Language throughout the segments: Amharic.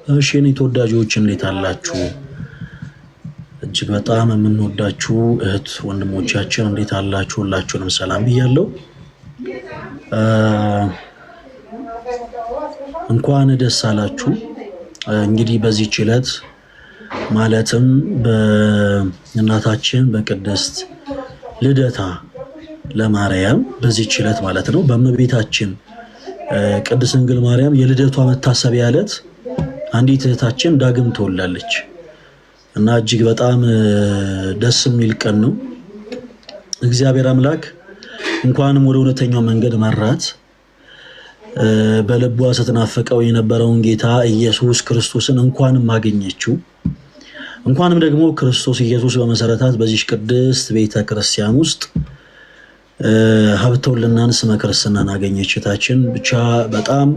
እሺ እኔ ተወዳጆች እንዴት አላችሁ? እጅግ በጣም የምንወዳችሁ እህት ወንድሞቻችን እንዴት አላችሁ? ሁላችሁንም ሰላም ብያለሁ። እንኳን ደስ አላችሁ። እንግዲህ በዚህ ዕለት ማለትም በእናታችን በቅድስት ልደታ ለማርያም በዚህ ዕለት ማለት ነው በእመቤታችን ቅድስት ድንግል ማርያም የልደቷ መታሰቢያ ዕለት አንዲት እህታችን ዳግም ተወልዳለች እና እጅግ በጣም ደስ የሚል ቀን ነው። እግዚአብሔር አምላክ እንኳንም ወደ እውነተኛው መንገድ መራት። በልቧ ስትናፍቀው የነበረውን ጌታ ኢየሱስ ክርስቶስን እንኳንም አገኘችው። እንኳንም ደግሞ ክርስቶስ ኢየሱስ በመሰረታት በዚህ ቅድስት ቤተክርስቲያን ውስጥ ሀብተ ወልድናን ስመ ክርስትናን አገኘች እህታችን። ብቻ በጣም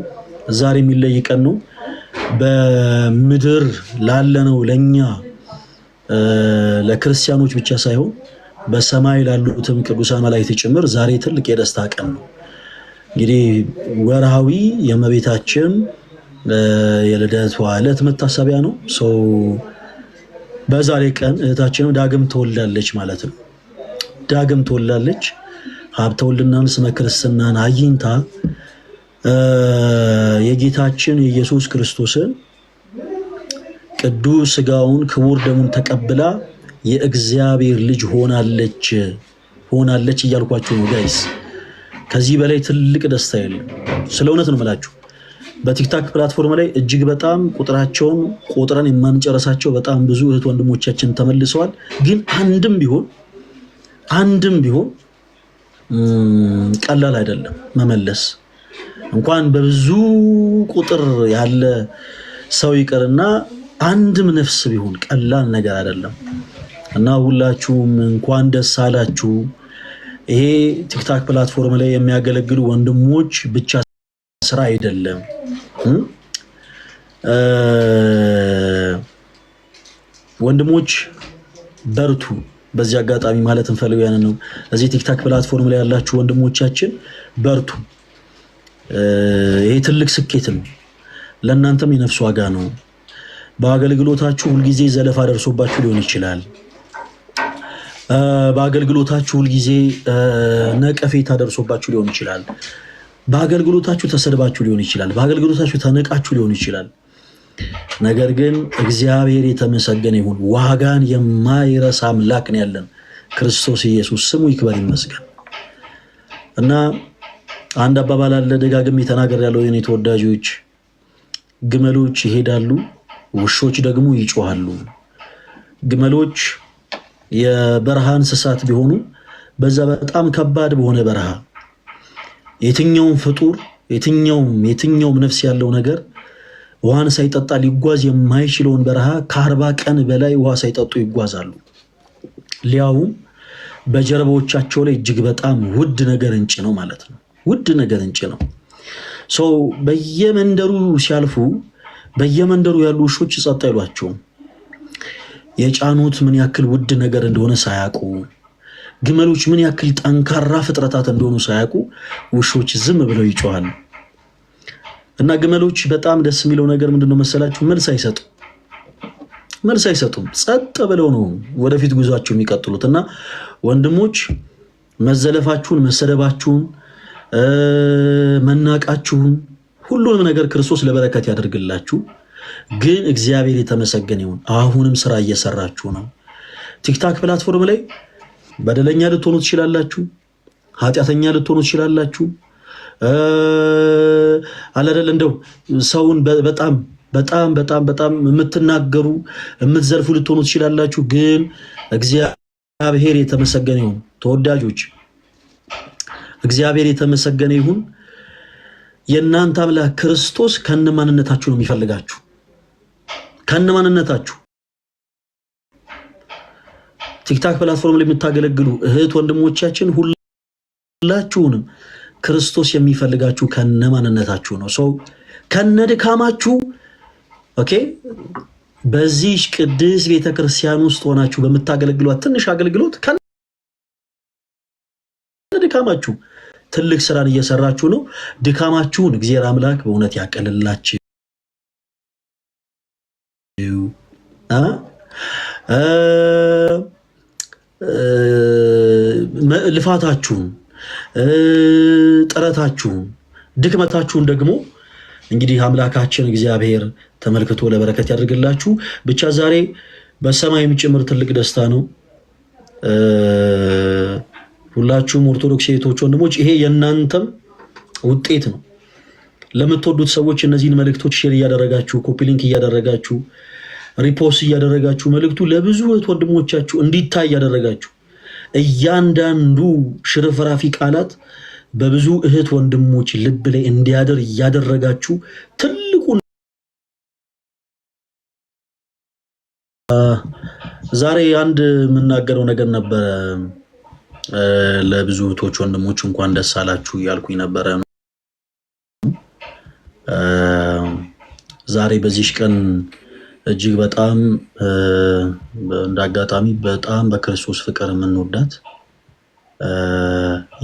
ዛሬ የሚለይ ቀን ነው። በምድር ላለነው ለኛ ለክርስቲያኖች ብቻ ሳይሆን በሰማይ ላሉትም ቅዱሳን መላእክት ጭምር ዛሬ ትልቅ የደስታ ቀን ነው። እንግዲህ ወርሃዊ የእመቤታችን የልደቷ ዕለት መታሰቢያ ነው። በዛሬ ቀን እህታችንም ዳግም ተወልዳለች ማለት ነው። ዳግም ተወልዳለች። ሀብተ ወልድናን ስመ ክርስትናን አግኝታ የጌታችን የኢየሱስ ክርስቶስን ቅዱስ ሥጋውን ክቡር ደሙን ተቀብላ የእግዚአብሔር ልጅ ሆናለች እያልኳችሁ ነው ጋይስ። ከዚህ በላይ ትልቅ ደስታ የለም። ስለ እውነት ነው የምላችሁ። በቲክታክ ፕላትፎርም ላይ እጅግ በጣም ቁጥራቸውን ቆጥረን የማንጨረሳቸው በጣም ብዙ እህት ወንድሞቻችን ተመልሰዋል። ግን አንድም ቢሆን ቀላል አይደለም መመለስ። እንኳን በብዙ ቁጥር ያለ ሰው ይቀርና አንድም ነፍስ ቢሆን ቀላል ነገር አይደለም እና ሁላችሁም እንኳን ደስ አላችሁ። ይሄ ቲክታክ ፕላትፎርም ላይ የሚያገለግሉ ወንድሞች ብቻ ስራ አይደለም። ወንድሞች በርቱ። በዚህ አጋጣሚ ማለት እንፈልገው ያን ነው። እዚህ ቲክታክ ፕላትፎርም ላይ ያላችሁ ወንድሞቻችን በርቱ። ይሄ ትልቅ ስኬት ነው። ለእናንተም የነፍስ ዋጋ ነው። በአገልግሎታችሁ ሁልጊዜ ዘለፋ ደርሶባችሁ ሊሆን ይችላል። በአገልግሎታችሁ ሁልጊዜ ነቀፌታ ደርሶባችሁ ሊሆን ይችላል። በአገልግሎታችሁ ተሰድባችሁ ሊሆን ይችላል። በአገልግሎታችሁ ተነቃችሁ ሊሆን ይችላል። ነገር ግን እግዚአብሔር የተመሰገነ ይሁን። ዋጋን የማይረሳ አምላክ ነው ያለን። ክርስቶስ ኢየሱስ ስሙ ይክበር ይመስገን። እና አንድ አባባል አለ ደጋግሜ ተናገር ያለው የኔ ተወዳጆች፣ ግመሎች ይሄዳሉ፣ ውሾች ደግሞ ይጮሃሉ። ግመሎች የበረሃ እንስሳት ቢሆኑ በዛ በጣም ከባድ በሆነ በረሃ የትኛውም ፍጡር የትኛውም ነፍስ ያለው ነገር ውሃን ሳይጠጣ ሊጓዝ የማይችለውን በረሃ ከ40 ቀን በላይ ውሃ ሳይጠጡ ይጓዛሉ። ሊያውም በጀርባዎቻቸው ላይ እጅግ በጣም ውድ ነገር እንጭ ነው ማለት ነው። ውድ ነገር እንጭ ነው። በየመንደሩ ሲያልፉ በየመንደሩ ያሉ ውሾች ጸጥ አይሏቸውም። የጫኑት ምን ያክል ውድ ነገር እንደሆነ ሳያውቁ፣ ግመሎች ምን ያክል ጠንካራ ፍጥረታት እንደሆኑ ሳያውቁ ውሾች ዝም ብለው ይጮሃሉ። እና ግመሎች በጣም ደስ የሚለው ነገር ምንድነው መሰላችሁ? መልስ አይሰጡም። ጸጥ ብለው ነው ወደፊት ጉዟቸው የሚቀጥሉት። እና ወንድሞች መዘለፋችሁን፣ መሰደባችሁን፣ መናቃችሁን ሁሉንም ነገር ክርስቶስ ለበረከት ያደርግላችሁ። ግን እግዚአብሔር የተመሰገነ ይሁን። አሁንም ስራ እየሰራችሁ ነው። ቲክታክ ፕላትፎርም ላይ በደለኛ ልትሆኑ ትችላላችሁ፣ ኃጢአተኛ ልትሆኑ ትችላላችሁ። አላደለ እንደው ሰውን በጣም የምትናገሩ የምትዘልፉ ልትሆኑ ትችላላችሁ። ግን እግዚአብሔር የተመሰገነ ይሁን። ተወዳጆች እግዚአብሔር የተመሰገነ ይሁን። የእናንተ አምላክ ክርስቶስ ከነማንነታችሁ ነው የሚፈልጋችሁ። ከነማንነታችሁ ቲክታክ ፕላትፎርም ላይ የምታገለግሉ እህት ወንድሞቻችን ሁላችሁንም ክርስቶስ የሚፈልጋችሁ ከነማንነታችሁ ነው። ከነድካማችሁ ኦኬ። በዚህ ቅድስት ቤተክርስቲያን ውስጥ ሆናችሁ በምታገለግሏት ትንሽ አገልግሎት ከነድካማችሁ ትልቅ ስራን እየሰራችሁ ነው። ድካማችሁን እግዚአብሔር አምላክ በእውነት ያቀልላችሁ። ልፋታችሁን ጥረታችሁን ድክመታችሁን ደግሞ እንግዲህ አምላካችን እግዚአብሔር ተመልክቶ ለበረከት ያደርግላችሁ። ብቻ ዛሬ በሰማይም ጭምር ትልቅ ደስታ ነው። ሁላችሁም ኦርቶዶክስ እህቶች ወንድሞች፣ ይሄ የእናንተም ውጤት ነው። ለምትወዱት ሰዎች እነዚህን መልእክቶች ሼር እያደረጋችሁ ኮፒ ሊንክ እያደረጋችሁ ሪፖስት እያደረጋችሁ መልእክቱ ለብዙ እህት ወንድሞቻችሁ እንዲታይ እያደረጋችሁ እያንዳንዱ ሽርፍራፊ ቃላት በብዙ እህት ወንድሞች ልብ ላይ እንዲያደር እያደረጋችሁ ትልቁ ዛሬ አንድ የምናገረው ነገር ነበረ። ለብዙ እህቶች ወንድሞች እንኳን ደስ አላችሁ እያልኩኝ ነበረ። ዛሬ በዚህ ቀን እጅግ በጣም እንዳጋጣሚ በጣም በክርስቶስ ፍቅር የምንወዳት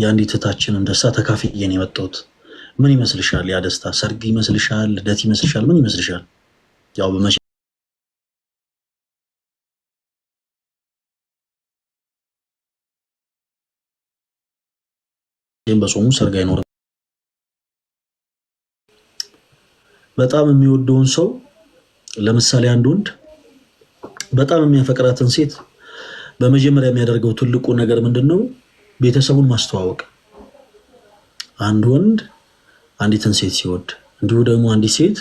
የአንዲት እህታችንን ደስታ ተካፍዬ ነው የመጣሁት። ምን ይመስልሻል? ያ ደስታ ሰርግ ይመስልሻል? ልደት ይመስልሻል? ምን ይመስልሻል? ያው በመቼም በጾሙ ሰርግ አይኖርም። በጣም የሚወደውን ሰው ለምሳሌ አንድ ወንድ በጣም የሚያፈቅራትን ሴት በመጀመሪያ የሚያደርገው ትልቁ ነገር ምንድነው? ቤተሰቡን ማስተዋወቅ። አንድ ወንድ አንዲትን ሴት ሲወድ፣ እንዲሁ ደግሞ አንዲት ሴት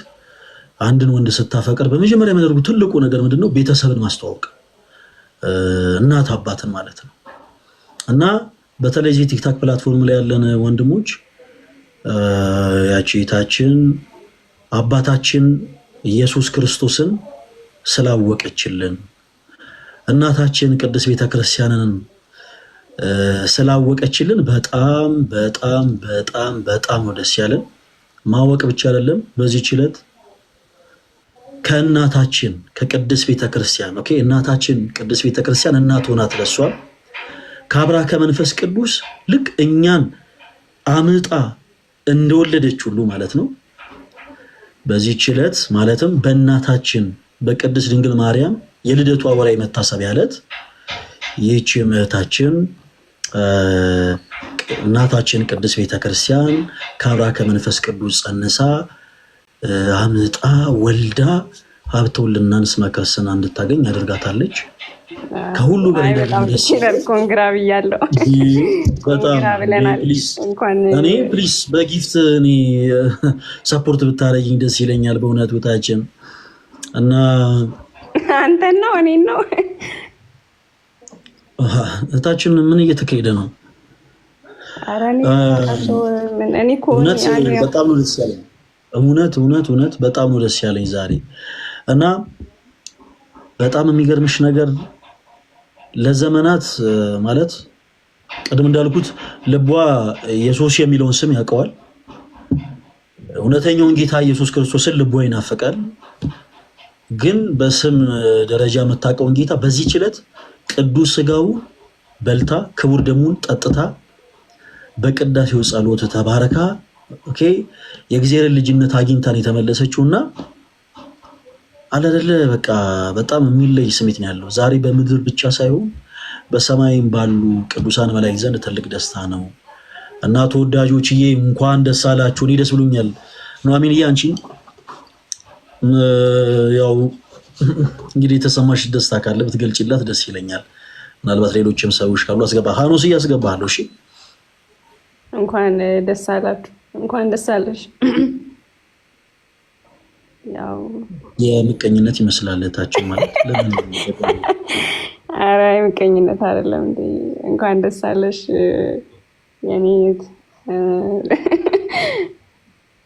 አንድን ወንድ ስታፈቅር በመጀመሪያ የሚያደርጉት ትልቁ ነገር ምንድነው? ቤተሰብን ማስተዋወቅ፣ እናት አባትን ማለት ነው። እና በተለይ እዚህ ቲክታክ ፕላትፎርም ላይ ያለን ወንድሞች ያቺ እህታችን አባታችን ኢየሱስ ክርስቶስን ስላወቀችልን እናታችን ቅድስት ቤተክርስቲያንን ስላወቀችልን በጣም በጣም በጣም በጣም ነው ደስ ያለን። ማወቅ ብቻ አይደለም፣ በዚህ ዕለት ከእናታችን ከቅድስት ቤተክርስቲያን እናታችን ቅድስት ቤተክርስቲያን እናት ሆናት ለሷ ከአብራ ከመንፈስ ቅዱስ ልክ እኛን አምጣ እንደወለደች ሁሉ ማለት ነው። በዚህ ዕለት ማለትም በእናታችን በቅድስት ድንግል ማርያም የልደቷ ወራዊ መታሰቢያ ዕለት ይህች እህታችን እናታችን ቅድስት ቤተክርስቲያን ከአብራ ከመንፈስ ቅዱስ ጸንሳ አምጣ ወልዳ ሀብተ ወልድናን ስመ ክርስትና እንድታገኝ አድርጋታለች። ከሁሉ በላይ ደስ ይላል። ኮንግራ ብያለሁ። በጣም እኔ ፕሊስ በጊፍት እኔ ሰፖርት ብታረጊኝ ደስ ይለኛል በእውነት ቦታችን እና አንተን ነው እኔን ነው እህታችን ምን እየተካሄደ ነው? በጣም ነው ደስ ያለኝ። እውነት በጣም ነው ደስ ያለኝ ዛሬ እና በጣም የሚገርምሽ ነገር ለዘመናት ማለት ቀደም እንዳልኩት ልቧ ኢየሱስ የሚለውን ስም ያውቀዋል። እውነተኛውን ጌታ ኢየሱስ ክርስቶስን ልቧ ይናፈቃል። ግን በስም ደረጃ የምታውቀውን ጌታ በዚህ ዕለት ቅዱስ ስጋው በልታ ክቡር ደሙን ጠጥታ በቅዳሴው ጸሎት ተባረካ የእግዚአብሔር ልጅነት አግኝታን የተመለሰችውና አለደለ በቃ በጣም የሚለይ ስሜት ነው ያለው። ዛሬ በምድር ብቻ ሳይሆን በሰማይም ባሉ ቅዱሳን መላእክት ዘንድ ትልቅ ደስታ ነው እና ተወዳጆችዬ እንኳን ደስ አላችሁ። እኔ ደስ ብሎኛል። ኑሐሚንዬ አንቺ ያው እንግዲህ የተሰማሽ ደስታ ካለ ብትገልጪላት ደስ ይለኛል። ምናልባት ሌሎችም ሰዎች ካሉ አስገባ ሀኖስ እያስገባለሁ። እሺ እንኳን ደስ አላችሁ፣ እንኳን ደስ አለሽ። ያው የምቀኝነት ይመስላል እህታችን ማለት ለምን? ኧረ የምቀኝነት አይደለም እንዴ። እንኳን ደስ አለሽ የኔ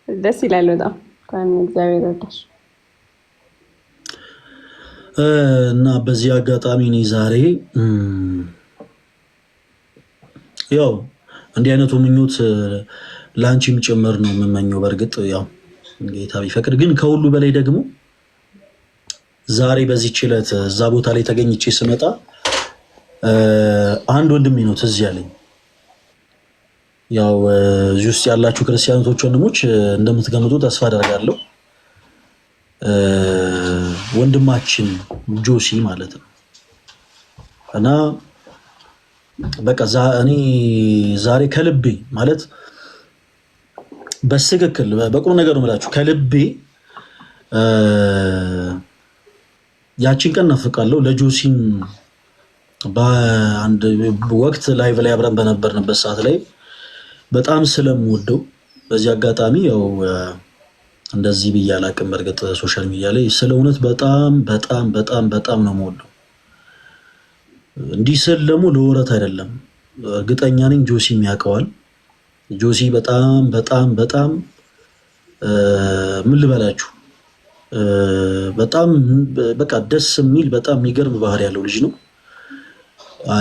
ደስ ይላል በጣም። እንኳን እግዚአብሔር ረዳሽ። እና በዚህ አጋጣሚ እኔ ዛሬ ያው እንዲህ አይነቱ ምኞት ላንቺም ጭምር ነው የምመኘው። በእርግጥ ያው ጌታ ቢፈቅድ፣ ግን ከሁሉ በላይ ደግሞ ዛሬ በዚህ ዕለት እዛ ቦታ ላይ ተገኝቼ ስመጣ አንድ ወንድሜ ነው ትዝ ያለኝ። ያው እዚህ ውስጥ ያላችሁ ክርስቲያኖች ወንድሞች እንደምትገምቱ ተስፋ አደርጋለሁ። ወንድማችን ጆሲ ማለት ነው። እና በቃ እኔ ዛሬ ከልቤ ማለት በትክክል በቁም ነገር ነው የምላችሁ ከልቤ ያቺን ቀን እናፍቃለሁ። ለጆሲም በአንድ ወቅት ላይቭ ላይ አብረን በነበርንበት ሰዓት ላይ በጣም ስለምወደው በዚህ አጋጣሚ ያው እንደዚህ ብዬ አላቅም። በእርግጥ ሶሻል ሚዲያ ላይ ስለ እውነት በጣም በጣም በጣም በጣም ነው የምወደው። እንዲህ ስል ደግሞ ለወረት አይደለም፣ እርግጠኛ ነኝ ጆሲም ያውቀዋል። ጆሲ በጣም በጣም በጣም ምን ልበላችሁ በጣም በቃ ደስ የሚል በጣም የሚገርም ባህሪ ያለው ልጅ ነው።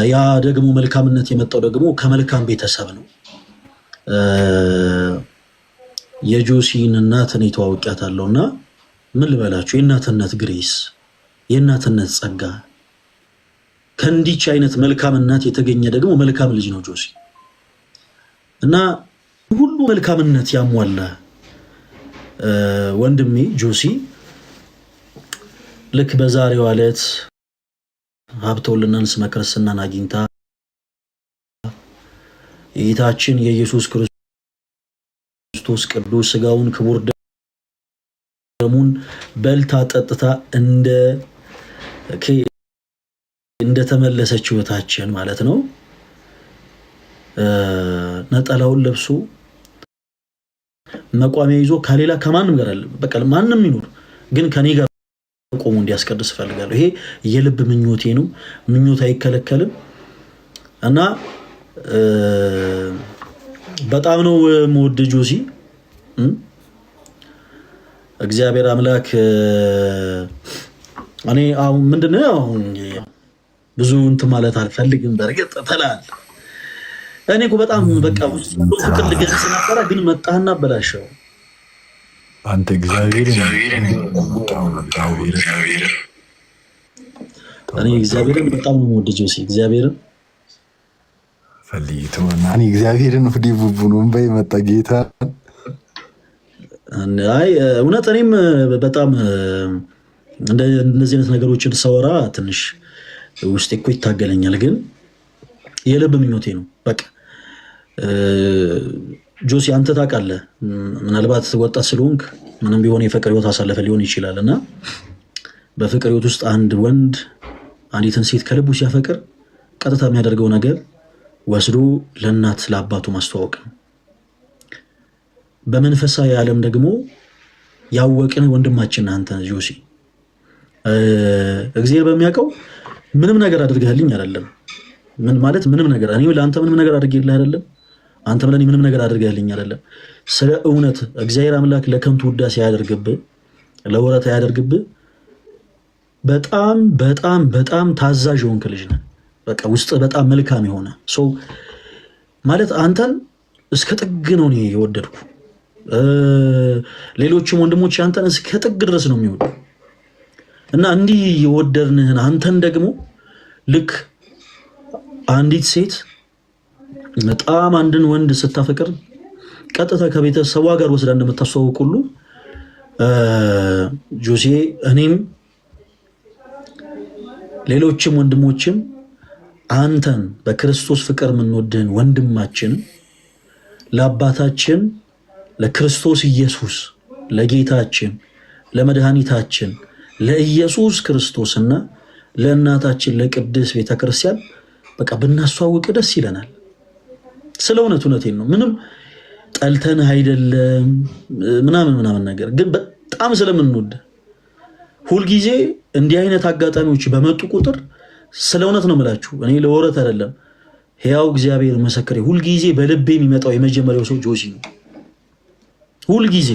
ያ ደግሞ መልካምነት የመጣው ደግሞ ከመልካም ቤተሰብ ነው። የጆሲን እናት እኔ ተዋውቂያታለሁ እና ምን ልበላችሁ የእናትነት ግሬስ የእናትነት ጸጋ ከእንዲች አይነት መልካም እናት የተገኘ ደግሞ መልካም ልጅ ነው ጆሲ እና ሁሉ መልካምነት ያሟላ ወንድሜ ጆሲ ልክ በዛሬው ዕለት ሀብተ ወልድናን ስመ ክርስትናን አግኝታ የጌታችን የኢየሱስ ክርስቶስ ቅዱስ ሥጋውን ክቡር ደሙን በልታ ጠጥታ እንደተመለሰች ሕይወታችን ማለት ነው። ነጠላውን ለብሶ መቋሚያ ይዞ ከሌላ ከማንም ጋር አለ በቃ ማንም ይኖር ግን ከኔ ጋር ቆሞ እንዲያስቀድስ እፈልጋለሁ። ይሄ የልብ ምኞቴ ነው። ምኞት አይከለከልም እና በጣም ነው የምወድ ጆሲ። እግዚአብሔር አምላክ እኔ አሁን ምንድነው አሁን ብዙ እንትን ማለት አልፈልግም። በርግጥ ተላል እኔ እኮ በጣም በቃ ፍቅር ልገልጽ ነበረ ግን መጣህና በላሸው አንተ እግዚአብሔር እኔ እግዚአብሔርን በጣም ነው የምወድ ጆሲ። እግዚአብሔርን ፈልይተውና እኔ እግዚአብሔርን ወዲ ቡቡ ነው እንበይ መጣ ጌታ። አይ እውነት እኔም በጣም እንደዚህ አይነት ነገሮችን ሰወራ ትንሽ ውስጤ እኮ ይታገለኛል፣ ግን የልብ ምኞቴ ነው በቃ። ጆሲ አንተ ታውቃለህ፣ ምናልባት ወጣት ስለሆንክ ምንም ቢሆን የፍቅር ህይወት አሳለፈ ሊሆን ይችላል እና በፍቅር ህይወት ውስጥ አንድ ወንድ አንዲትን ሴት ከልቡ ሲያፈቅር ቀጥታ የሚያደርገው ነገር ወስዶ ለእናት ለአባቱ ማስተዋወቅ ነው። በመንፈሳዊ ዓለም ደግሞ ያወቅን ወንድማችን አንተ ጆሲ እግዚአብሔር በሚያውቀው ምንም ነገር አድርገህልኝ አይደለም። ምን ማለት ምንም ነገር እኔ ለአንተ ምንም ነገር አድርጌልህ አይደለም፣ አንተም ለኔ ምንም ነገር አድርገህልኝ አይደለም። ስለ እውነት እግዚአብሔር አምላክ ለከንቱ ውዳሴ ያደርግብህ፣ ለወረት ያደርግብህ። በጣም በጣም በጣም ታዛዥ የሆንክ ልጅ ነህ። በቃ ውስጥ በጣም መልካም የሆነ ሰው ማለት አንተን እስከ ጥግ ነው እኔ የወደድኩ። ሌሎችም ወንድሞች አንተን እስከ ጥግ ድረስ ነው የሚወዱ እና እንዲህ የወደድንህን አንተን ደግሞ ልክ አንዲት ሴት በጣም አንድን ወንድ ስታፈቅር ቀጥታ ከቤተሰቧ ጋር ወስዳ እንደምታስተዋውቅ ሁሉ ጆሲ እኔም ሌሎችም ወንድሞችም አንተን በክርስቶስ ፍቅር የምንወድህን ወንድማችን ለአባታችን ለክርስቶስ ኢየሱስ ለጌታችን ለመድኃኒታችን ለኢየሱስ ክርስቶስና ለእናታችን ለቅድስት ቤተክርስቲያን በቃ ብናስተዋውቅ ደስ ይለናል። ስለ እውነቴን ነው። ምንም ጠልተን አይደለም ምናምን ነገር ግን በጣም ስለምንወድ ሁልጊዜ እንዲህ አይነት አጋጣሚዎች በመጡ ቁጥር ስለ እውነት ነው የምላችሁ፣ እኔ ለወረት አይደለም፣ ሕያው እግዚአብሔር መሰከሬ፣ ሁልጊዜ በልቤ የሚመጣው የመጀመሪያው ሰው ጆሲ ነው። ሁልጊዜ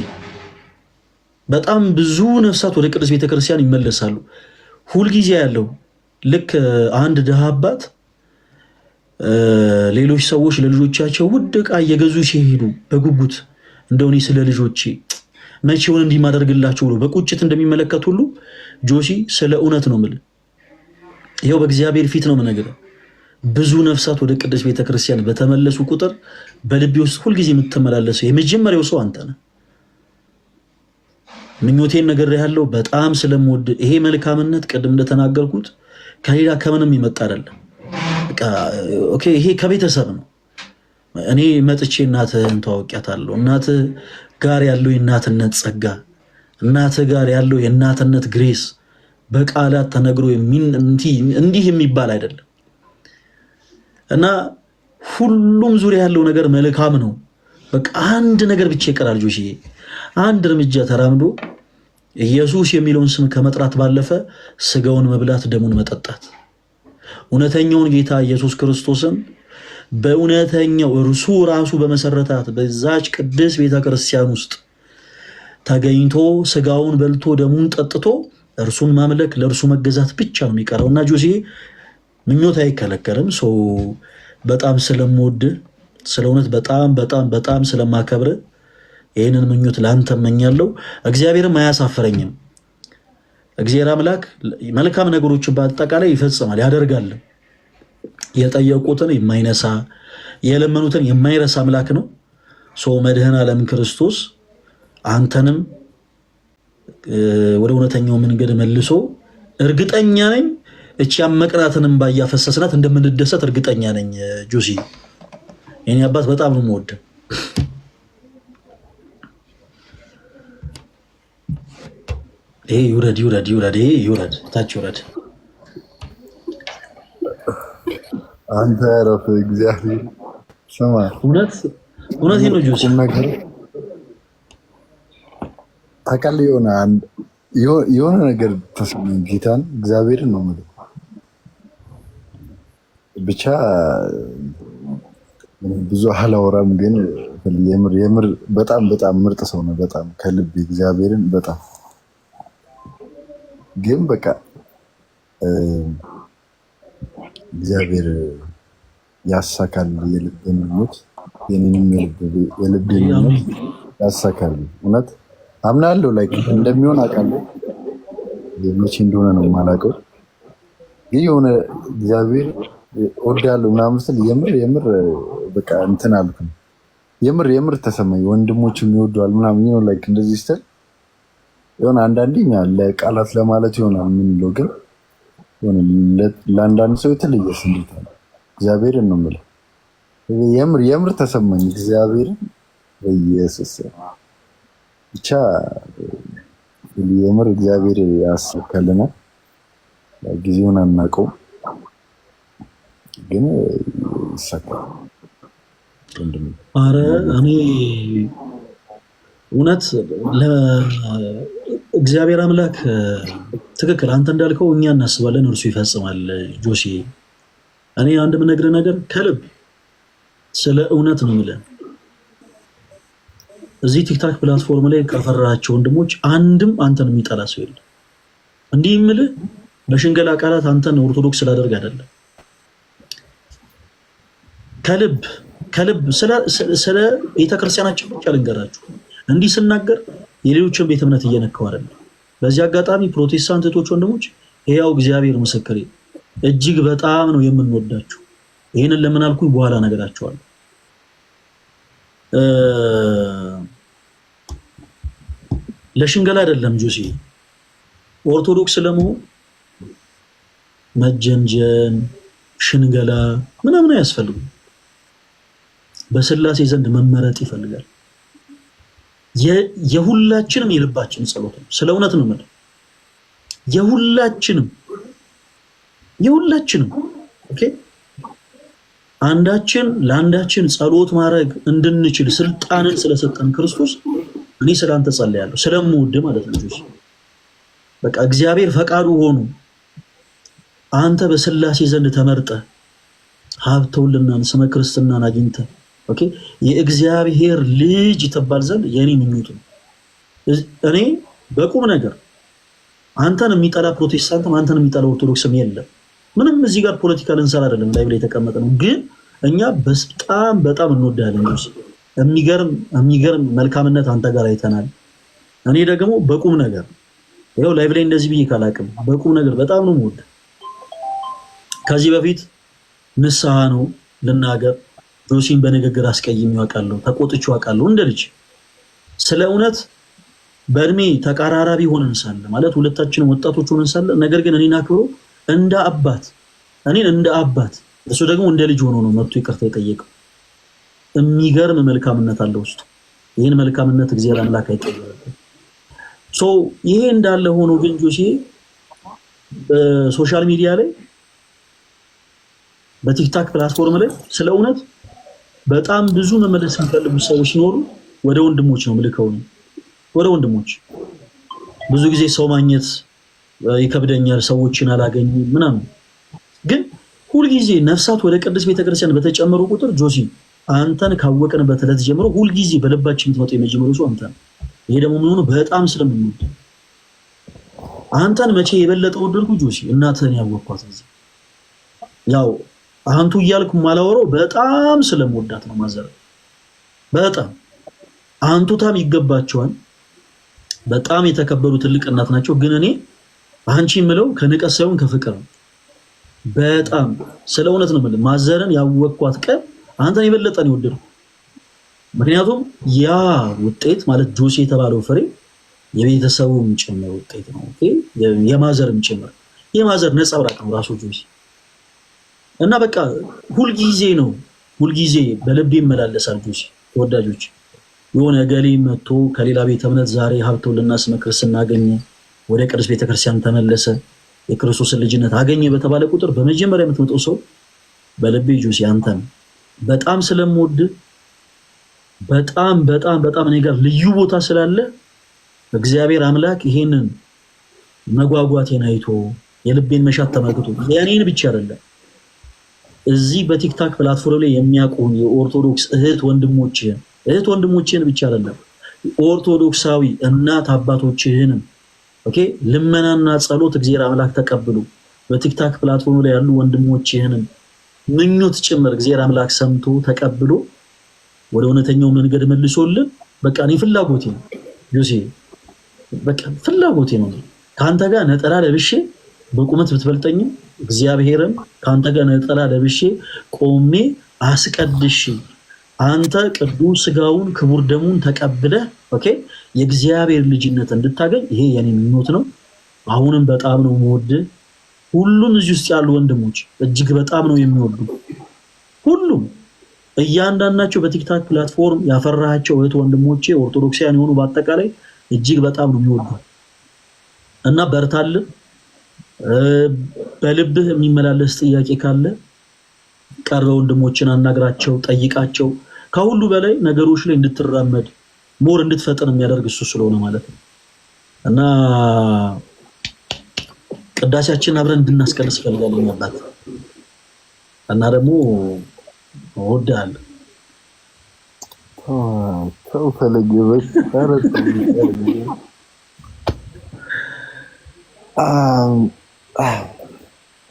በጣም ብዙ ነፍሳት ወደ ቅድስት ቤተክርስቲያን ይመለሳሉ። ሁልጊዜ ያለው ልክ አንድ ድሃ አባት ሌሎች ሰዎች ለልጆቻቸው ውድ ዕቃ እየገዙ ሲሄዱ በጉጉት እንደው እኔ ስለ ልጆቼ መቼውን እንዲህ ማደርግላቸው ብሎ በቁጭት እንደሚመለከት ሁሉ ጆሲ ስለ እውነት ነው የምልህ፣ ይኸው በእግዚአብሔር ፊት ነው የምነግርህ። ብዙ ነፍሳት ወደ ቅድስት ቤተክርስቲያን በተመለሱ ቁጥር በልቤ ውስጥ ሁልጊዜ የምትመላለሰው የመጀመሪያው ሰው አንተ ነህ። ምኞቴን ነገር ያለው በጣም ስለምወድ ይሄ መልካምነት ቅድም እንደተናገርኩት ከሌላ ከምንም ይመጣ አይደለም። በቃ ኦኬ ይሄ ከቤተሰብ ነው። እኔ መጥቼ እናትህን ተዋውቂያታለሁ። እናትህ ጋር ያለው የእናትነት ጸጋ፣ እናትህ ጋር ያለው የእናትነት ግሬስ በቃላት ተነግሮ እንዲህ የሚባል አይደለም እና ሁሉም ዙሪያ ያለው ነገር መልካም ነው። በቃ አንድ ነገር ብቻ ይቀራል ጆሽዬ፣ አንድ እርምጃ ተራምዶ ኢየሱስ የሚለውን ስም ከመጥራት ባለፈ ስጋውን መብላት ደሙን መጠጣት፣ እውነተኛውን ጌታ ኢየሱስ ክርስቶስን በእውነተኛው እርሱ ራሱ በመሰረታት በዛች ቅድስት ቤተክርስቲያን ውስጥ ተገኝቶ ስጋውን በልቶ ደሙን ጠጥቶ እርሱን ማምለክ ለእርሱ መገዛት ብቻ ነው የሚቀረው እና ጆሽዬ ምኞት አይከለከልም። በጣም ስለምወድ ስለ እውነት በጣም ስለማከብር ይህንን ምኞት ለአንተ እመኛለሁ። እግዚአብሔርም አያሳፍረኝም። እግዚአብሔር አምላክ መልካም ነገሮችን በአጠቃላይ ይፈጽማል ያደርጋል። የጠየቁትን የማይነሳ የለመኑትን የማይረሳ አምላክ ነው። መድኃኔ ዓለም ክርስቶስ አንተንም ወደ እውነተኛው መንገድ መልሶ እርግጠኛ ነኝ እቺ ያመቅናትንም ባያፈሰስናት እንደምንደሰት እርግጠኛ ነኝ። ጆሲ የኔ አባት በጣም ነው የምወደው። ይሄ ይውረድ ታች ይውረድ። አንተ ረፍ እግዚአብሔር ስማ፣ እውነት ነው ጆሲ ነገር ታውቃለህ፣ የሆነ ነገር ተሰማኝ። ጌታን እግዚአብሔርን ነው የምልህ ብቻ ብዙ አላወራም፣ ግን የምር በጣም ምርጥ ሰው ነው። በጣም ከልብ እግዚአብሔርን በጣም ግን በቃ እግዚአብሔር ያሳካል የልብን ምኞት፣ የኔንም የልብን ምኞት ያሳካል። እውነት አምናለሁ፣ ላይክ እንደሚሆን አውቃለሁ። መቼ እንደሆነ ነው የማላውቀው፣ ግን የሆነ እግዚአብሔር ወዳለው ምናምን ስል የምር በቃ እንትን አልኩኝ። የምር ተሰማኝ። ወንድሞችም ይወደዋል ምናምን ነው ላይክ እንደዚህ ስትል የሆነ አንዳንዴ ለቃላት ለማለት ይሆናል የምንለው፣ ግን ለአንዳንድ ሰው የተለየ ስሜት አለ። እግዚአብሔርን ነው የምልህ፣ የምር ተሰማኝ። እግዚአብሔርን በኢየሱስ ብቻ የምር እግዚአብሔር ያሳካልናል። ጊዜውን አናውቀውም፣ ግን ይሳካል። አረ እኔ እውነት እግዚአብሔር አምላክ ትክክል፣ አንተ እንዳልከው እኛ እናስባለን እርሱ ይፈጽማል። ጆሲ እኔ አንድ የምነግርህ ነገር ከልብ ስለ እውነት ነው የምልህ። እዚህ ቲክታክ ፕላትፎርም ላይ ካፈራቸው ወንድሞች አንድም አንተን የሚጠላ ሰው የለም። እንዲህ የምልህ በሽንገላ ቃላት አንተን ኦርቶዶክስ ስላደርግ አይደለም። ከልብ ስለ ቤተክርስቲያናችን ብቻ ልንገራችሁ። እንዲህ ስናገር የሌሎችን ቤተ እምነት እየነካው አይደለም። በዚህ አጋጣሚ ፕሮቴስታንት እህቶች ወንድሞች፣ ይሄው እግዚአብሔር ምስክሬ እጅግ በጣም ነው የምንወዳችሁ። ይሄንን ለምን አልኩኝ በኋላ ነገራችኋለሁ። ለሽንገላ አይደለም ጆሲ፣ ኦርቶዶክስ ለመሆን መጀንጀን ሽንገላ ምናምን አያስፈልግም። በስላሴ ዘንድ መመረጥ ይፈልጋል። የሁላችንም የልባችን ጸሎት ነው። ስለ እውነት ነው ማለት የሁላችንም ኦኬ። አንዳችን ለአንዳችን ጸሎት ማድረግ እንድንችል ስልጣንን ስለሰጠን ክርስቶስ እኔ ስላንተ ጸልያለሁ፣ ስለምወድ ማለት ነው። በቃ እግዚአብሔር ፈቃዱ ሆኖ አንተ በስላሴ ዘንድ ተመርጠ ሀብተውልናን ስመ ክርስትናን አግኝተ ኦኬ የእግዚአብሔር ልጅ ተባል ዘንድ የኔ ምኞት ነው። እኔ በቁም ነገር አንተን የሚጠላ ፕሮቴስታንትም አንተን የሚጠላ ኦርቶዶክስም የለም። ምንም እዚህ ጋር ፖለቲካ ልንሰራ አይደለም፣ ላይ ብለ የተቀመጠ ነው። ግን እኛ በጣም እንወዳለን። የሚገርም መልካምነት አንተ ጋር አይተናል። እኔ ደግሞ በቁም ነገር ይኸው ላይ ብለ እንደዚህ ብዬ ካላቅም በቁም ነገር በጣም ነው የምወድ። ከዚህ በፊት ንስሐ ነው ልናገር፣ ጆሲን በንግግር አስቀይሜው አውቃለሁ፣ ተቆጥቼው አውቃለሁ። እንደ ልጅ ስለ እውነት በእድሜ ተቀራራቢ ሆነን ሳለ ማለት ሁለታችንም ወጣቶች ሆነን ሳለ ነገር ግን እኔን አክብሮ እንደ አባት እኔን እንደ አባት እሱ ደግሞ እንደ ልጅ ሆኖ ነው መጥቶ ይቅርታ የጠየቀው። የሚገርም መልካምነት አለው ውስጥ። ይሄን መልካምነት እግዚአብሔር አምላክ አይቀበልም። ይሄ እንዳለ ሆኖ ግን ጆሲ በሶሻል ሚዲያ ላይ በቲክታክ ፕላትፎርም ላይ ስለ እውነት በጣም ብዙ መመለስ የሚፈልጉ ሰዎች ሲኖሩ ወደ ወንድሞች ነው ምልከው ነው ወደ ወንድሞች። ብዙ ጊዜ ሰው ማግኘት ይከብደኛል፣ ሰዎችን አላገኝም ምናምን። ግን ሁልጊዜ ነፍሳት ወደ ቅድስት ቤተክርስቲያን በተጨመሩ ቁጥር ጆሲ አንተን ካወቅንበት ዕለት ጀምሮ ሁልጊዜ በልባችን የምትመጣው የመጀመሪያው ሰው አንተ። ይሄ ደግሞ የሚሆነው በጣም ስለምንወድ አንተን መቼ የበለጠ ወደድኩ ጆሲ እናትህን ያወቅኳት ጊዜ ያው አንቱ እያልኩ ማላወራው በጣም ስለምወዳት ነው። ማዘር በጣም አንቱታም ይገባቸዋል። በጣም የተከበሩ ትልቅ እናት ናቸው። ግን እኔ አንቺ የምለው ከንቀት ሳይሆን ከፍቅር ነው። በጣም ስለ እውነት ነው የምልህ። ማዘርን ያወቅኳት ቀን አንተን የበለጠ ነው የወደድኩት። ምክንያቱም ያ ውጤት ማለት ጆሲ የተባለው ፍሬ የቤተሰቡም ጭምር ውጤት ነው። ኦኬ የማዘርም ጭምር የማዘር ነጸብራቅ ነው ራሱ ጆሲ። እና በቃ ሁልጊዜ በልቤ ይመላለሳል ጆሲ። ተወዳጆች የሆነ ገሌ መጥቶ ከሌላ ቤተ እምነት ዛሬ ሀብተውልና ስመ ክርስትና አገኘ፣ ወደ ቅዱስ ቤተክርስቲያን ተመለሰ፣ የክርስቶስን ልጅነት አገኘ በተባለ ቁጥር በመጀመሪያ የምትመጣው ሰው በልቤ ጆሲ አንተ ነው። በጣም ስለምወድ በጣም እኔ ጋር ልዩ ቦታ ስላለ እግዚአብሔር አምላክ ይሄንን መጓጓቴን አይቶ የልቤን መሻት ተመልክቶ የኔን ብቻ አይደለም እዚህ በቲክታክ ፕላትፎርም ላይ የሚያውቁን የኦርቶዶክስ እህት ወንድሞችህን ብቻ አይደለም ኦርቶዶክሳዊ እናት አባቶችህንም ኦኬ ልመናና ጸሎት እግዚአብሔር አምላክ ተቀብሎ በቲክታክ ፕላትፎርም ላይ ያሉ ወንድሞችህንም ምኞት ጭምር እግዚአብሔር አምላክ ሰምቶ ተቀብሎ ወደ እውነተኛው መንገድ መልሶልን በቃ እኔ ፍላጎቴ ነው ጆሲ፣ በቃ ፍላጎቴ ነው ካንተ ጋር ነጠላ ለብሼ በቁመት ብትበልጠኝም እግዚአብሔርም ካንተ ጋር ነጠላ ለብሼ ቆሜ አስቀድሼ አንተ ቅዱስ ሥጋውን ክቡር ደሙን ተቀብለህ ኦኬ የእግዚአብሔር ልጅነት እንድታገኝ ይሄ የኔ ምኞት ነው። አሁንም በጣም ነው የምወድህ። ሁሉም እዚህ ውስጥ ያሉ ወንድሞች እጅግ በጣም ነው የሚወዱ። ሁሉም እያንዳንዳቸው በቲክታክ ፕላትፎርም ያፈራሃቸው እህት ወንድሞቼ ኦርቶዶክሳውያን የሆኑ በአጠቃላይ እጅግ በጣም ነው የሚወዱ እና በርታልን። በልብህ የሚመላለስ ጥያቄ ካለ ቀርበ ወንድሞችን አናግራቸው፣ ጠይቃቸው። ከሁሉ በላይ ነገሮች ላይ እንድትራመድ ሞር እንድትፈጥን የሚያደርግ እሱ ስለሆነ ማለት ነው እና ቅዳሴያችን አብረን እንድናስቀድስ ፈልጋለሁ አባት እና ደግሞ እወድሃለሁ። ተው ፈለገበሽ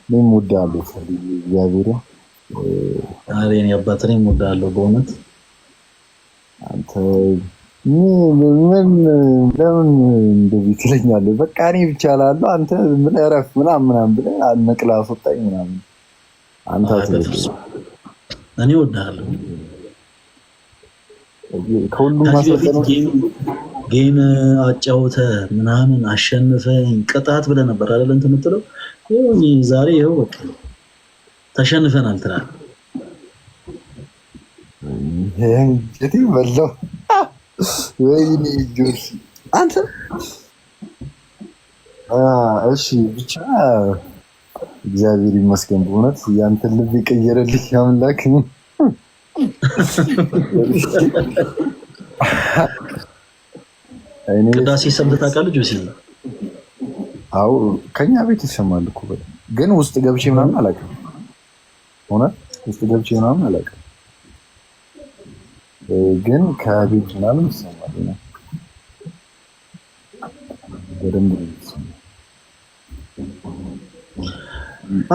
ምን እወድሃለሁ ፈልጌ እግዚአብሔር እኔ አባት እኔም እወድሃለሁ በእውነት አንተ ምን ለምን እንደዚህ ትለኛለህ? በቃ እኔ ብቻ እላለሁ አንተ ምን እረፍ ምናምን ብለህ ነቅለህ አስወጣኝ ምናምን። አንተ እኔ እወድሃለሁ። ከሁሉም ማሰጠነው ጌም አጫውተህ ምናምን አሸንፈኝ ቅጣት ብለህ ነበር አይደል እንትን የምትለው። ዛሬ ይኸው በቃ ተሸንፈናል ትላለህ። እንዴት በለው ወይኔ ጆሲ አንተ እሺ ብቻ እግዚአብሔር ይመስገን በእውነት ያንተን ልብ ይቀየረልኝ አምላክ። ቅዳሴ ሰምተህ ታውቃለህ ጆሲ? አዎ ከኛ ቤት ይሰማል እኮ ግን ውስጥ ገብቼ ምናምን አላውቅም። እውነት ውስጥ ገብቼ ምናምን አላውቅም ግን ከቤት ምናምን ይሰማል ነው በደንብ ይሰማል።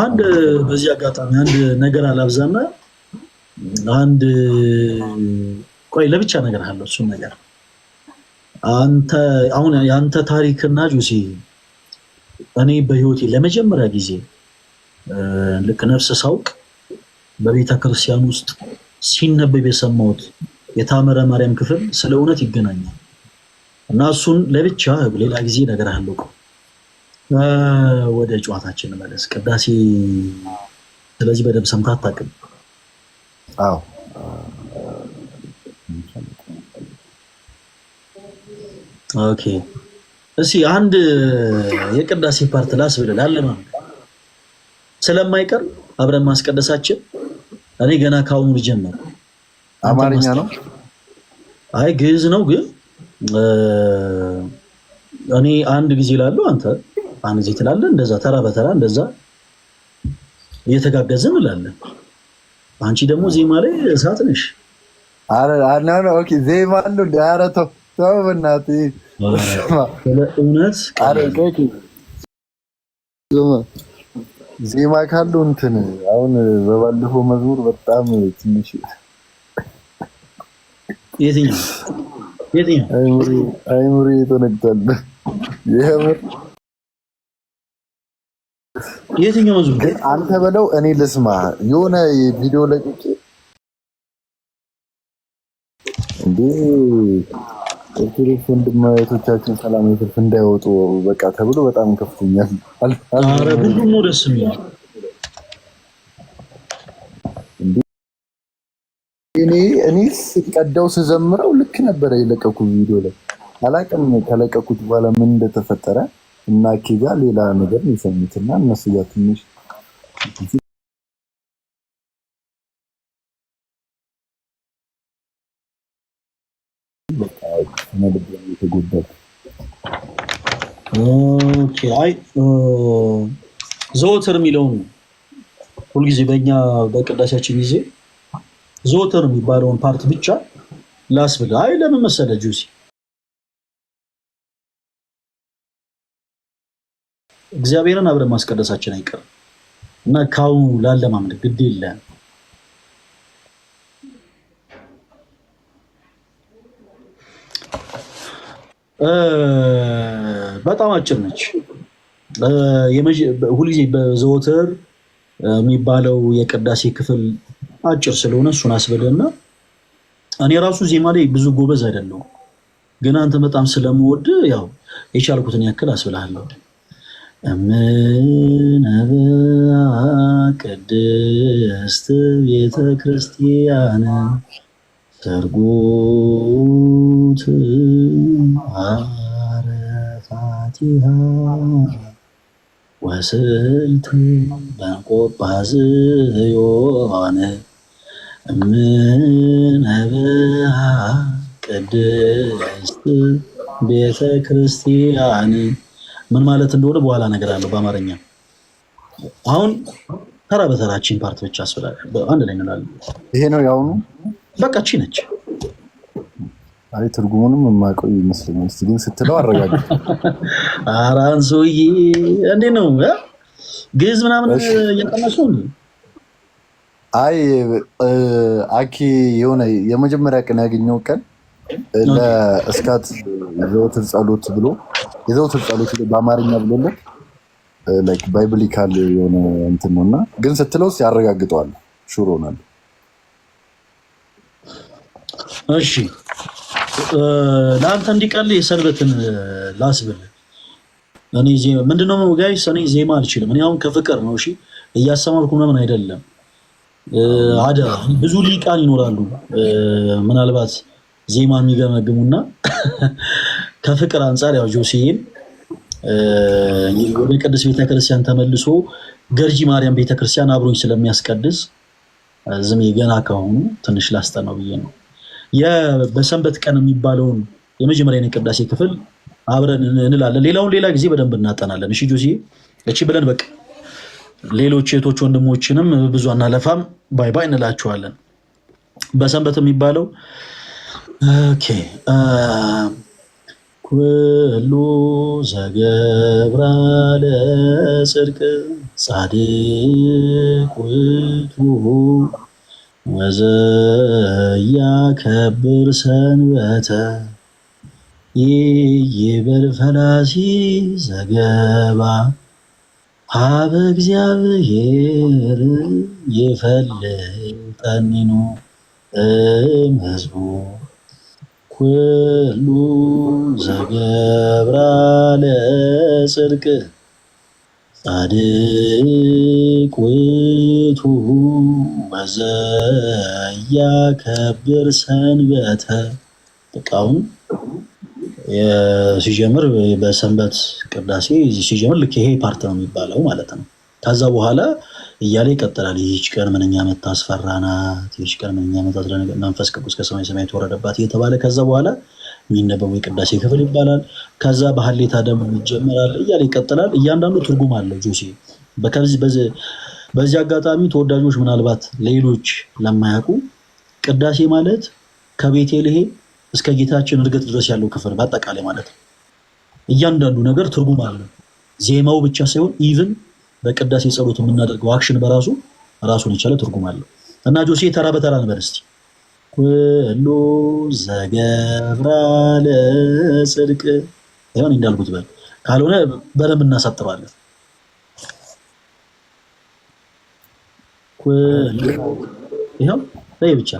አንድ በዚህ አጋጣሚ አንድ ነገር አላብዛና አንድ ቆይ ለብቻ ነገር አለው እሱ ነገር አንተ አሁን ያንተ ታሪክና ጆሲ እኔ በህይወቴ ለመጀመሪያ ጊዜ ልክ ነፍስ ሳውቅ በቤተ ክርስቲያን ውስጥ ሲነበብ የሰማሁት የታምረ ማርያም ክፍል ስለ እውነት ይገናኛል። እና እሱን ለብቻ ሌላ ጊዜ ነገር አለው። ወደ ጨዋታችን መለስ። ቅዳሴ ስለዚህ በደንብ ሰምተህ አታውቅም? አዎ ኦኬ። እስኪ አንድ የቅዳሴ ፓርት ላስብልህ አለማም ስለማይቀር አብረን ማስቀደሳችን እኔ ገና ካሁኑ ልጀምር። አማርኛ ነው? አይ ግዕዝ ነው። ግን እኔ አንድ ጊዜ እላለሁ፣ አንተ አንድ ጊዜ ትላለህ። እንደዛ ተራ በተራ እንደዛ እየተጋገዝን እንላለን። አንቺ ደግሞ ዜማ ላይ እሳት ነሽ። አረ ኦኬ ዜማ አለው። ኧረ ተው ተው በእናትህ እውነት ዜማ ካለው እንትን አሁን በባለፈው መዝሙር በጣም ትንሽ የትኛው አይሙሪ ተነግቷል። የትኛው መዝሙር ግን አንተ በለው እኔ ልስማ። የሆነ ቪዲዮ ለቅቄ እንዴ ኦርቶዶክስ ወንድማቶቻችን ሰላማዊ ሰልፍ እንዳይወጡ በቃ ተብሎ በጣም ከፍቶኛል። አረ ሁሉም ነው ደስ የሚል። እኔ ስቀዳው ስዘምረው ልክ ነበረ የለቀኩት ቪዲዮ ላይ አላውቅም። ከለቀኩት በኋላ ምን እንደተፈጠረ እና ኬጋ ሌላ ነገር ነው የሰሙትና እነሱ ጋር ትንሽ ኦኬ። አይ ዘወትር የሚለውን ሁልጊዜ በእኛ በቅዳሴያችን ጊዜ ዘወትር የሚባለውን ፓርት ብቻ ላስብል። አይ ለምን መሰለህ ጁሲ እግዚአብሔርን አብረን ማስቀደሳችን አይቀርም እና ካሁኑ ላለማምድ ግድ የለም። በጣም አጭር ነች። ሁልጊዜ በዘወትር የሚባለው የቅዳሴ ክፍል አጭር ስለሆነ እሱን አስብልና እኔ ራሱ ዜማ ላይ ብዙ ጎበዝ አይደለሁም፣ ግን አንተ በጣም ስለምወድ ያው የቻልኩትን ያክል አስብልሃለሁ። እምነበ ቅድስት ቤተ ክርስቲያን ሰርጉት አረፋቲሃ ወስልት በንቆጳዝዮን እምነበ ቅድስት ቤተ ክርስቲያን ምን ማለት እንደሆነ በኋላ ነገር አለው በአማርኛ። አሁን ተራ በተራችን ፓርት ብቻ አስፈላጊ አንድ ላይ እንላለን። ይሄ ነው ያውኑ በቃ እቺ ነች። አይ ትርጉሙንም የማውቀው ይመስለኛል። እስቲ ግን ስትለው አረጋግጥ። ኧረ አንሶዬ እንዴት ነው ግዕዝ ምናምን እየቀነሱ እንዴ? አይ አኪ የሆነ የመጀመሪያ ቀን ያገኘው ቀን ለእስካት የዘወትር ጸሎት ብሎ የዘወትር ጸሎት በአማርኛ ብሎለት ላይክ ባይብሊካል የሆነ እንትን ነውና ግን ስትለውስ ያረጋግጠዋል። ሹር ሆናል። እሺ ለአንተ እንዲቀል የሰንበትን ላስብል። እኔ ምንድነው ጋይስ፣ እኔ ዜማ አልችልም። እኔ አሁን ከፍቅር ነው እሺ እያስተማርኩ ምናምን አይደለም። አደራ ብዙ ሊቃን ይኖራሉ ምናልባት ዜማ የሚገመግሙና ከፍቅር አንጻር ያው ጆሴን ወደ ቅዱስ ቤተክርስቲያን ተመልሶ ገርጂ ማርያም ቤተክርስቲያን አብሮኝ ስለሚያስቀድስ ዝም ገና ከሆኑ ትንሽ ላስጠናው ብዬ ነው። በሰንበት ቀን የሚባለውን የመጀመሪያ ቅዳሴ ክፍል አብረን እንላለን። ሌላውን ሌላ ጊዜ በደንብ እናጠናለን። እሺ ጆሲ እቺ ብለን በቃ ሌሎች እህቶች ወንድሞችንም ብዙ አናለፋም፣ ባይ ባይ እንላችኋለን። በሰንበት የሚባለው ኦኬ ኩሉ ዘገብራ ለጽድቅ ጻድቅ ውእቱ ወዘያከብር ሰንበተ ይበል ፈላሲ ዘገባ ሀበ እግዚአብሔር ይፈልጠኒኑ እምሕዝቡ ኩሉ ዘገብራ ለጽድቅ ጻድቅ ውእቱ ወዘያከብር ሰንበተ። በቃውን ሲጀምር በሰንበት ቅዳሴ ሲጀምር ልክ ይሄ ፓርት ነው የሚባለው ማለት ነው። ከዛ በኋላ እያለ ይቀጥላል። ይህች ቀን ምንኛ የምታስፈራ ናት፣ ይህች ቀን ምንኛ የምታስደነግጥ፣ መንፈስ ቅዱስ ከሰማይ ሰማይ የተወረደባት እየተባለ ከዛ በኋላ የሚነበበው የቅዳሴ ክፍል ይባላል። ከዛ በሀሌታ ደም ይጀመራል እያለ ይቀጥላል። እያንዳንዱ ትርጉም አለው ጆሴ። በዚህ አጋጣሚ ተወዳጆች፣ ምናልባት ሌሎች ለማያውቁ ቅዳሴ ማለት ከቤተልሔም እስከ ጌታችን እርገት ድረስ ያለው ክፍል በአጠቃላይ ማለት ነው። እያንዳንዱ ነገር ትርጉም አለው። ዜማው ብቻ ሳይሆን ኢቭን በቅዳሴ ጸሎት የምናደርገው አክሽን በራሱ ራሱን የቻለ ትርጉም አለው እና ጆሴ ተራ በተራ እንበል እስቲ። ኩሉ ዘገብራ ለጽድቅ ይሁን እንዳልኩት በል፣ ካልሆነ በደንብ እናሳጥራለን። ኩሉ ይሁን ላይ ብቻ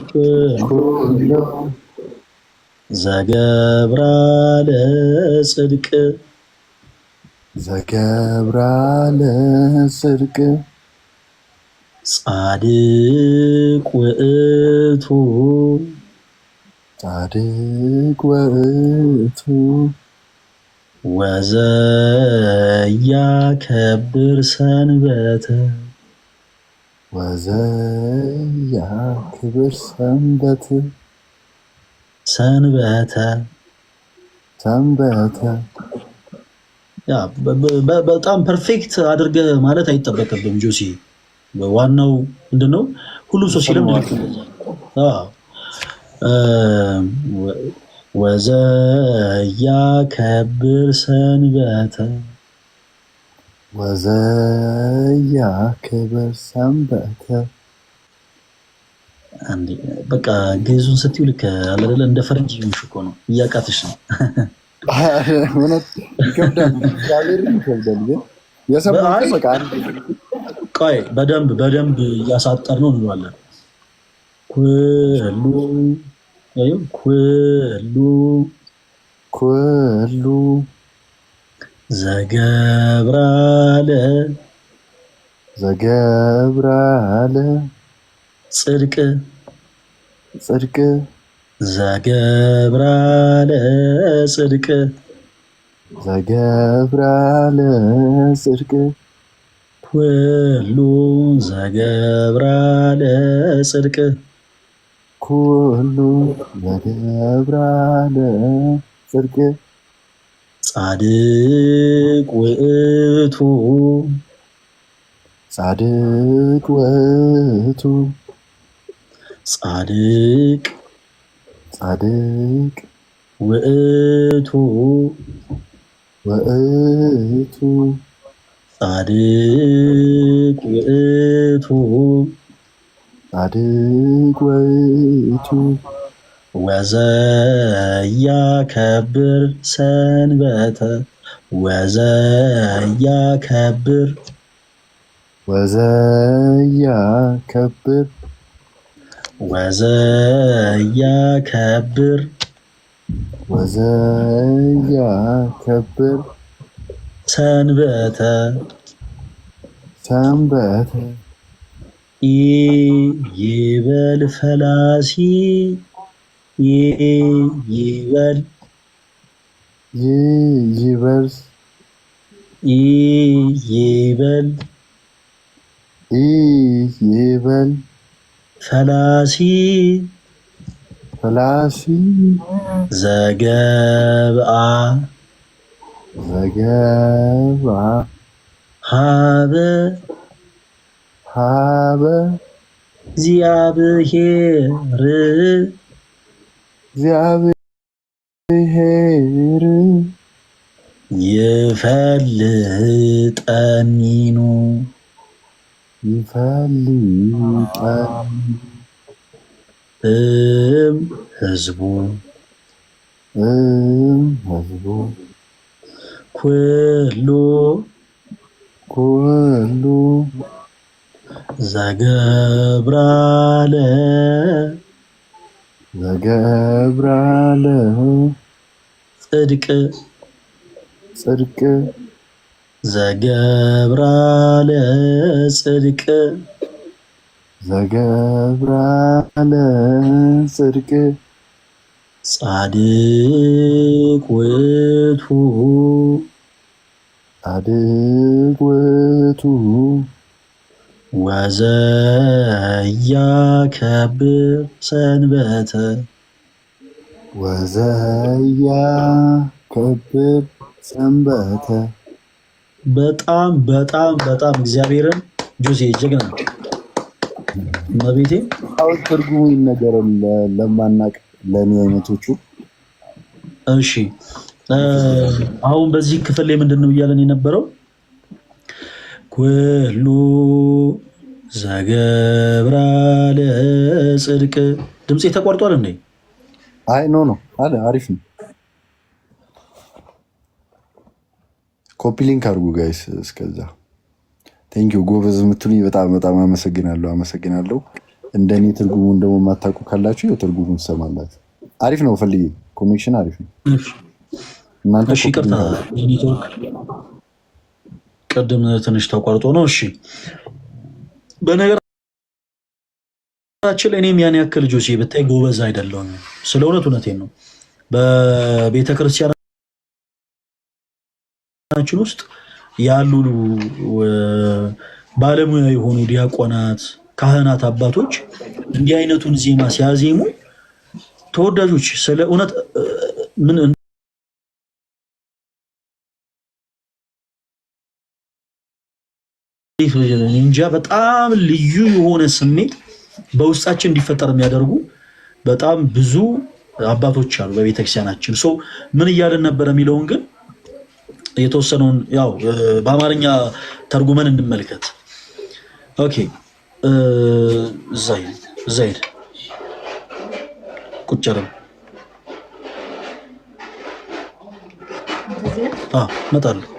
ኩሉ ዘገብራ ለጽድቅ ዘገብራ ለጽድቅ ጻድቅ ውእቱ ጻድቅ ውእቱ ወዘያከብር ሰንበተ ወዘያክብር ሰንበተ ሰንበተ ሰንበተ። ያ በጣም ፐርፌክት አድርገህ ማለት አይጠበቅብም ጆሲ። ዋናው ምንድነው ሁሉም ሰው ሲለምድ ወዘያከብር ሰንበተ ወዘያክብር ሰንበተ። በቃ ግዕዙን ስትይው ልክ አለ አይደለ እንደ ፈረንጅ ይሁንሽ እኮ ነው፣ እያቃተሽ ነው። እውነት ይከብዳል፣ ይከብዳል። ግን የሰማሁት በቃ ቆይ በደንብ እያሳጠር ነው እንለዋለን። ኩሉ ዘገብራ ለጽድቅ ዘገብራ ለጽድቅ ኩሉ ዘገብራ ለጽድቅ ጻድቅ ውእቱ ጻድቅ ውእቱ ጻድቅ ውእቱ ወዘያከብር ሰንበተ ወዘያከብር ሰንበተ ይበል ፈላሲ ይበል ፈላሲ ዘገብአ ሀበ እግዚአብሔር ይፈልጠኒኑ ህዝቡ ኩሉ ዘገብራ ዘገብራለ ጽድቅ ጽድቅ ዘገብራለ ጽድቅ ዘገብራለ ጽድቅ ጻድቅ ውእቱ ጻድቅ ውእቱ ወዘያከብር ሰንበተ ወዘያከብር ሰንበተ። በጣም በጣም በጣም እግዚአብሔርን ጆሴ ጀግና መቤቴ። አሁን ትርጉሙ ይነገረን ለማናቅ ለእኔ አይነቶቹ። እሺ አሁን በዚህ ክፍል ላይ ምንድን ነው እያለን የነበረው? ኩሉ ዘገብራ ለጽድቅ። ድምፄ ተቋርጧል እንዴ? አይ ኖ አለ። አሪፍ ነው። ኮፒ ሊንክ አድርጉ ጋይስ። እስከዛ ቴንኪው ጎበዝ የምትሉኝ በጣም በጣም አመሰግናለሁ። እንደኔ ትርጉሙን ደግሞ የማታውቁ ካላችሁ የትርጉሙን ትሰማላችሁ። አሪፍ ነው። ፈልጊ ኮኔክሽን አሪፍ ነው። እናንተ ይቅርታ ኔትወርክ ቅድም ትንሽ ተቋርጦ ነው። እሺ በነገራችን ላይ እኔም ያን ያክል ጆሴ ብታይ ጎበዝ አይደለሁም። ስለ እውነቴን ነው። በቤተክርስቲያናችን ውስጥ ያሉ ባለሙያ የሆኑ ዲያቆናት፣ ካህናት፣ አባቶች እንዲህ አይነቱን ዜማ ሲያዜሙ ተወዳጆች ስለ እውነት ምን እንጃ በጣም ልዩ የሆነ ስሜት በውስጣችን እንዲፈጠር የሚያደርጉ በጣም ብዙ አባቶች አሉ በቤተክርስቲያናችን። ሰው ምን እያልን ነበር የሚለውን ግን የተወሰነውን ያው በአማርኛ ተርጉመን እንመልከት። ኦኬ ዘይድ ቁጭ አረም እመጣለሁ።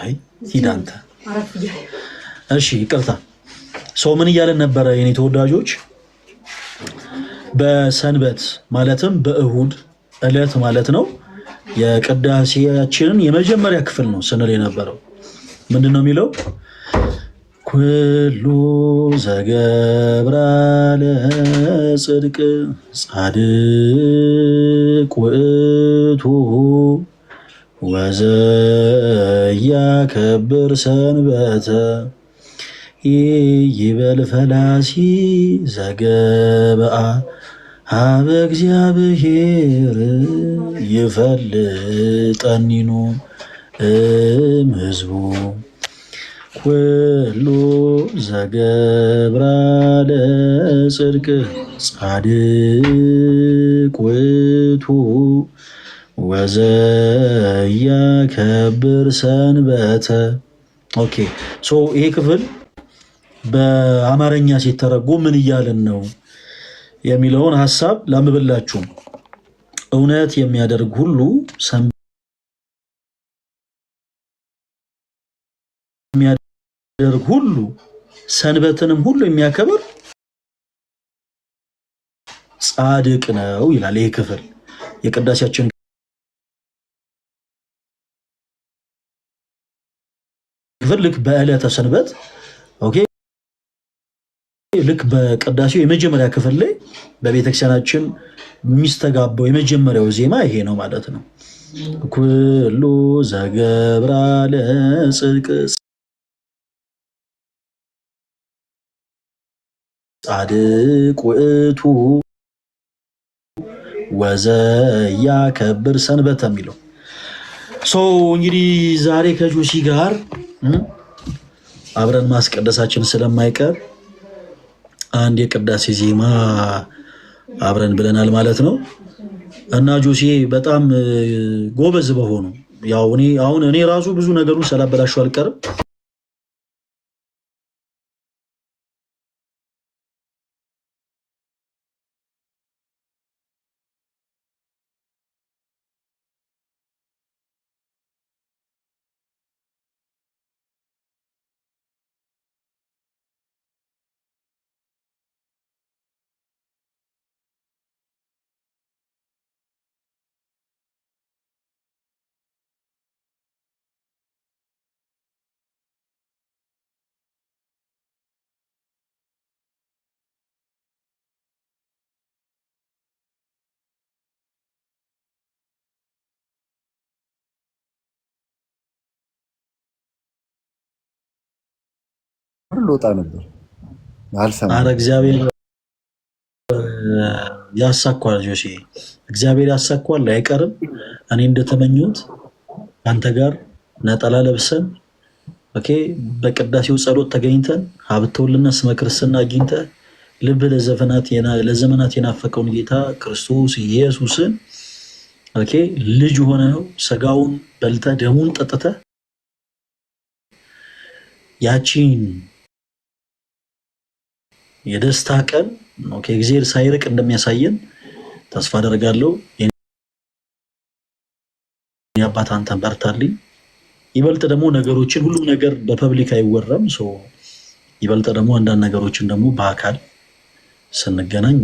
አይ ሂድ አንተ። እሺ ይቅርታ። ሰው ምን እያለን ነበረ የኔ ተወዳጆች? በሰንበት ማለትም በእሁድ ዕለት ማለት ነው የቅዳሴያችንን የመጀመሪያ ክፍል ነው ስንል የነበረው። ምንድን ነው የሚለው? ኩሉ ዘገብራ ለጽድቅ ጻድቅ ውእቱ ወዘያከብር ሰንበተ ይበል ፈላሲ ዘገብአ ሀበ እግዚአብሔር ይፈልጠኒኑ እምሕዝቡ ኩሉ ዘገብራ ለጽድቅ ጻድቅ ውእቱ ወዘያከብር ሰንበተ። ኦኬ ሶ ይሄ ክፍል በአማርኛ ሲተረጎም ምን እያልን ነው የሚለውን ሀሳብ ላምብላችሁ። እውነት የሚያደርግ ሁሉ ሰንበትንም ሁሉ የሚያከብር ጻድቅ ነው ይላል። ይሄ ክፍል የቅዳሴያችን ክፍል ልክ በዕለተ ሰንበት ኦኬ ልክ በቅዳሴው የመጀመሪያ ክፍል ላይ በቤተክርስቲያናችን የሚስተጋባው የመጀመሪያው ዜማ ይሄ ነው ማለት ነው። ኩሉ ዘገብራ ለጽድቅ ጻድቅ ውእቱ ወዘያከብር ሰንበተ የሚለው ሰው እንግዲህ ዛሬ ከጆሲ ጋር አብረን ማስቀደሳችን ስለማይቀር አንድ የቅዳሴ ዜማ አብረን ብለናል ማለት ነው። እና ጆሲ በጣም ጎበዝ በሆኑ ያው እኔ ራሱ ብዙ ነገሩን ሳላበላሸው አልቀርም። ልወጣ ነበር አልሰማም። አረ እግዚአብሔር ያሳኳል ጆሲ፣ እግዚአብሔር ያሳኳል፣ አይቀርም። እኔ እንደተመኘሁት አንተ ጋር ነጠላ ለብሰን ኦኬ፣ በቅዳሴው ጸሎት ተገኝተን ሀብተውልና ስመ ክርስትና አግኝተህ ልብ ለዘመናት የናፈቀውን ጌታ ክርስቶስ ኢየሱስን ኦኬ ልጅ ሆነው ስጋውን በልተህ ደሙን ጠጥተህ ያቺን የደስታ ቀን ኦኬ እግዚአብሔር ሳይርቅ እንደሚያሳየን ተስፋ አደርጋለሁ። የአባት አንተን በርታልኝ። ይበልጥ ደግሞ ነገሮችን ሁሉም ነገር በፐብሊክ አይወራም። ይበልጥ ደግሞ አንዳንድ ነገሮችን ደግሞ በአካል ስንገናኝ